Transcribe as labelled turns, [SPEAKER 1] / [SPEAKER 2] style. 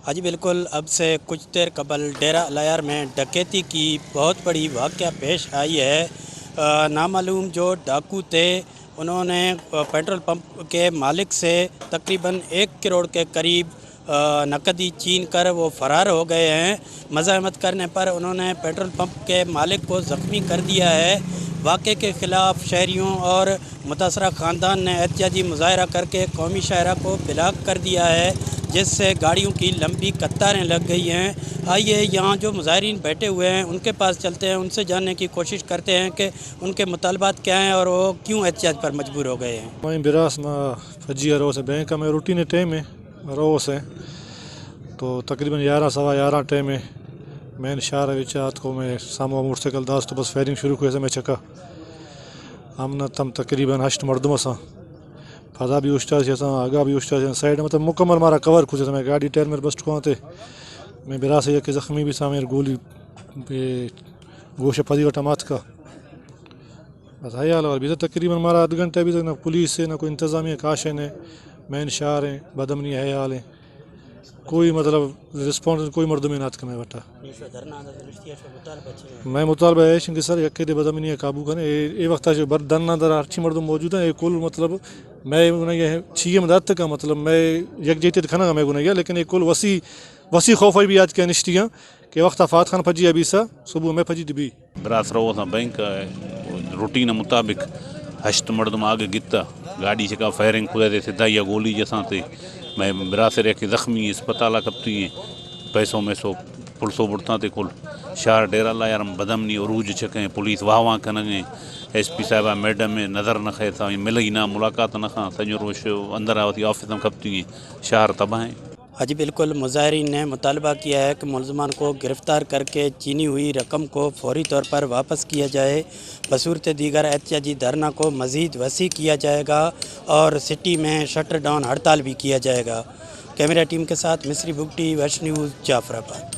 [SPEAKER 1] ہاں جی بالکل، اب سے کچھ دیر قبل ڈیرہ الایار میں ڈکیتی کی بہت بڑی واقعہ پیش آئی ہے۔ نامعلوم جو ڈاکو تھے انہوں نے پیٹرول پمپ کے مالک سے تقریباً 1 کروڑ کے قریب نقدی چھین کر وہ فرار ہو گئے ہیں۔ مزاحمت کرنے پر انہوں نے پیٹرول پمپ کے مالک کو زخمی کر دیا ہے۔ واقعے کے خلاف شہریوں اور متاثرہ خاندان نے احتجاجی مظاہرہ کر کے قومی شاہراہ کو بلاک کر دیا ہے، جس سے گاڑیوں کی لمبی قطاریں لگ گئی ہیں۔ آئیے یہاں جو مظاہرین بیٹھے ہوئے ہیں ان کے پاس چلتے ہیں، ان سے جاننے کی کوشش کرتے ہیں کہ ان کے مطالبات کیا ہیں اور وہ کیوں احتجاج پر مجبور ہو گئے ہیں۔
[SPEAKER 2] میں براس میں فجی رو سے بینک میں روٹین ٹائم میں رو سے تو تقریباً 11 ٹائم میں مین شہر وچات کو میں سامو موٹر سائیکل داس تو بس فائرنگ شروع ہوئے سے میں چکا ہم نہ تم تقریباً 8 مردموں سے پھدا بھی اشتا سے آگا بھی اشتا سے سائڈ مطلب مکمل مارا کور کھجے میں گاڑی ٹائر میں بسٹ کو تے میں براس یہ کہ زخمی بھی سامنے گولی گوشہ پھدی وٹا مات کا بس ہے حال اور بھی تقریباً مارا آدھ گھنٹے بھی تک نہ پولیس سے نہ کوئی انتظامیہ کاش ہے مین شہر ہیں بدمنی ہے حال ہے کوئی مطلب رسپانس کوئی مردم نات کا میں وٹا میں مطالبہ ہے کہ سر یکے دے بدمنی قابو کریں یہ وقت جو بردن در اچھی مردم موجود ہیں یہ کل مطلب میں گناہ چیئے مدد کا مطلب میں یک جیتے کھانا میں گناہ لیکن یہ کل وسیع خوف بھی آج کے نشتیاں کہ وقت فات خان پھجی ابھی سا صبح میں پھجی دبی
[SPEAKER 3] براس رو تھا بینک روٹین مطابق 8 مردم آگے گتا گاڑی سے کا فائرنگ کھلے تھے سیدھا یا گولی جیسا تھے میں براس رہ کے زخمی اسپتال کپتی ہیں پیسوں میں سو پلسو بڑھتا تھے کل شہر ڈیرہ الایار بدمنی عروج چکیں پولیس واہ کنگیں ایس پی صاحبہ میڈم میں نظر نہ خے تھا ملئی نہ ملاقات نہ خاں سجو روش اندر آتی آفس میں کپتی ہیں شہر تباہ ہیں۔
[SPEAKER 1] ہاں جی بالکل، مظاہرین نے مطالبہ کیا ہے کہ ملزمان کو گرفتار کر کے چینی ہوئی رقم کو فوری طور پر واپس کیا جائے۔ بصورت دیگر احتجاجی دھرنا کو مزید وسیع کیا جائے گا اور سٹی میں شٹر ڈاؤن ہڑتال بھی کیا جائے گا۔ کیمرہ ٹیم کے ساتھ مصری بگٹی، ویش نیوز، جعفر آباد۔